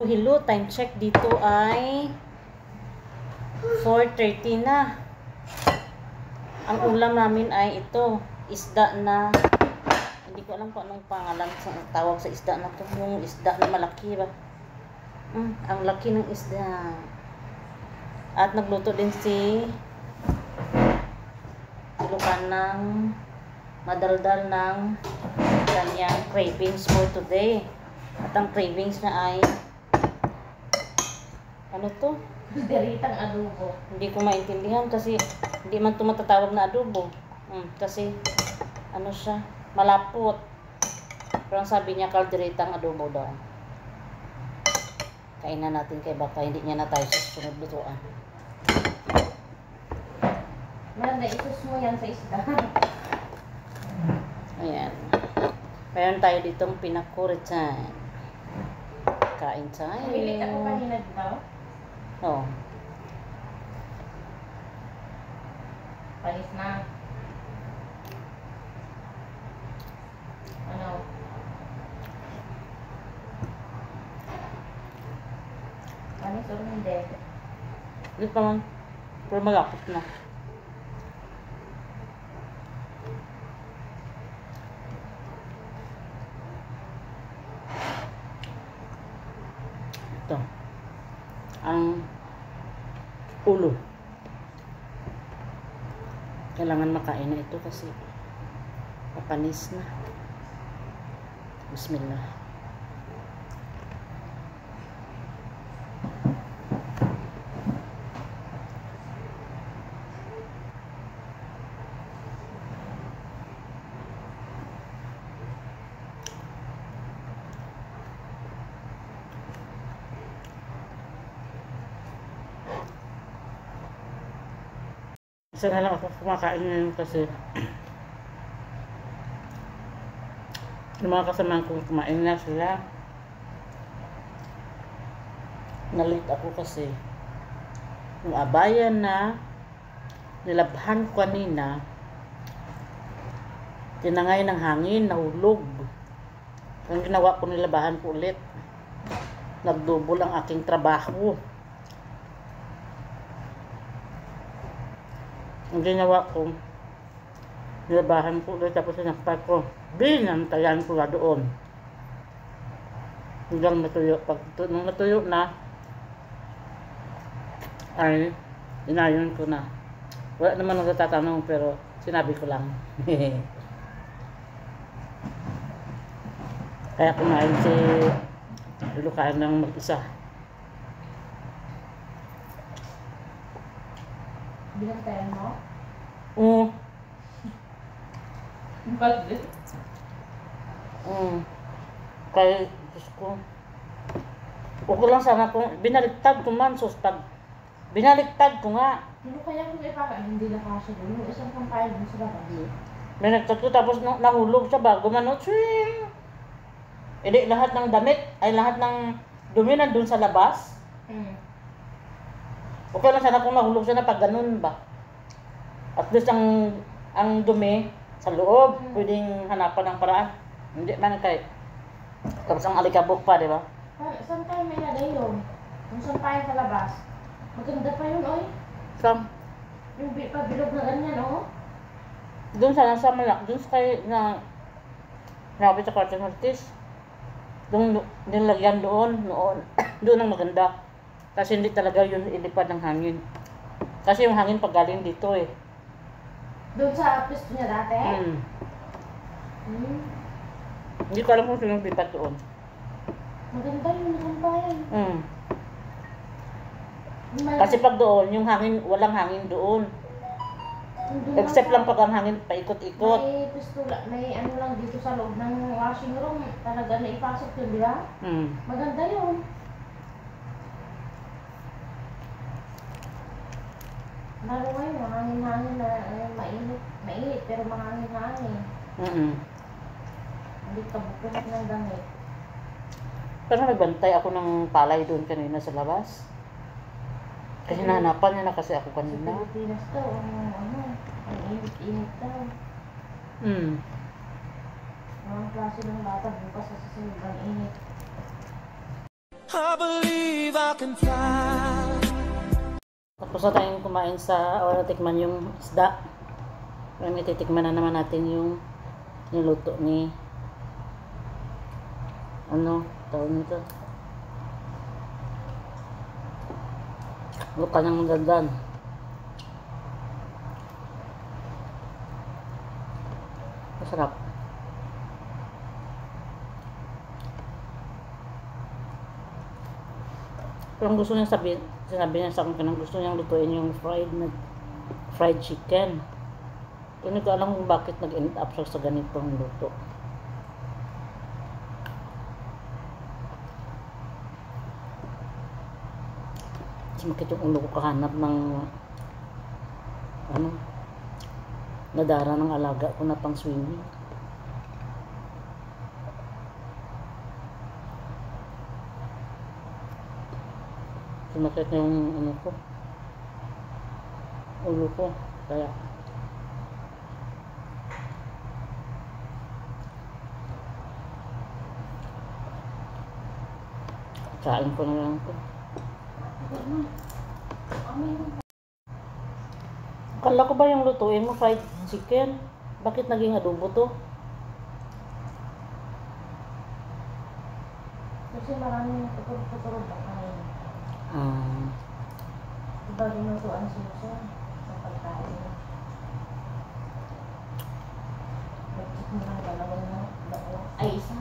Hello, time check dito ay 4:30 na. Ang ulam namin ay ito, isda na, hindi ko alam kung anong pangalan sa tawag sa isda na to. Yung isda na malaki ba? Ang laki ng isda. At nagluto din si Ilukan ng madaldal ng kanyang cravings for today. At ang cravings na ay ano to? Deritang adobo. Hindi ko maintindihan kasi hindi man ito matatawag na adobo. Kasi ano siya, malapot. Pero ang sabi niya, kalderitang adobo daw. Kainan natin kay baka hindi niya na tayo susunod lutuan. Manda, isus mo yan sa isda. Ayan. Meron tayo ditong pinakuritan. Kain tayo. Pilit ako kanina dito. Oh. Panis na. Ano? Panis o hindi? Hindi pa man. Pero malapot na. Ito. Ang ulo. Kailangan makain na ito kasi papanis na. Bismillah. Isa na lang ako kumakain ngayon kasi yung mga kasamahan ko kumain na sila. Nalit ako kasi yung abayan na nilabhan ko kanina, tinangay ng hangin, nahulog. Ang ginawa ko, nilabahan ko ulit. Nagdubol ang aking trabaho. Ang ginawa ko, nilabahan ko ulit, tapos sinakpan ko. Binantayan ko na doon. Hanggang natuyo. Nung natuyo na, ay inayon ko na. Wala naman nagtatanong pero sinabi ko lang. Kaya kumain si Ilukan ng mag-isa. Binantayan mo? Oo. Bakit? Kaya, Diyos ko. Okay lang sana kung binaliktad ko man, sus, pag binaliktad ko nga. Ano kaya kung ipaka? Hindi na kasi doon. Yung isang pampayag mo sa labas. Binaliktad ko tapos nahulog siya bago man, swing! Hindi lahat ng damit, ay lahat ng dumi nandun sa labas. Okay lang sana kung nahulog siya na pag ganun ba. At least ang dumi sa loob, pwedeng hanapan ng paraan. Hindi man kay. Tapos ang alikabok pa, di ba? Saan tayo may nalay yun? Kung saan tayo sa labas? Maganda pa yun, oy. Sam, Yung pabilog na ganyan, oh. doon sa malak, doon sa kay na napit sa Cartoon Artist. Doon nilagyan noon. Doon ang maganda. Kasi hindi talaga yun ilipad ng hangin. Kasi yung hangin pag galing dito eh. Doon sa pwesto niya dati? Hindi ko alam kung sino lipat doon. Maganda yun, nakampayan. Kasi pag doon, yung hangin, walang hangin doon. Except lang pag ang hangin paikot-ikot. May pistula, may ano lang dito sa loob ng washing room. Talaga na ipasok yun, di ba? Maganda yun. Lalo ngayon, mahangin-hangin na mainit. Mainit, pero mahangin-hangin. Hindi ka bukunat ng damit. Pero nagbantay ako ng palay doon kanina sa labas. Kasi nahanapan niya na kasi ako Sa kanina. Pilipinas daw, ang init-init daw. Ang klase ng bata bukas sa susunod ang init. I believe I can fly. Tapos na tayong kumain sa, o tikman yung isda. Ngayon ititikman na naman natin yung niluto ni, ano, tawag nito. Luka ng dandan. Masarap. Pero ang gusto niya sinabi niya sa akin kanang gusto niyang lutuin yung fried chicken. Pero hindi ko alam kung bakit nag-end up siya sa ganitong luto. Sumakit yung ulo ko kahanap ng ano, nadara ng alaga ko na pang swimming. Sumakit na yung ano ko, ulo ko, kaya kain ko na lang ito. Akala ko ba yung lutuin mo fried chicken? Bakit naging adobo to? Kasi maraming tutulog-tutulog ang kain. Diba ginutuan siya sa pagkain. Nag-check mo lang dalawang ay isa.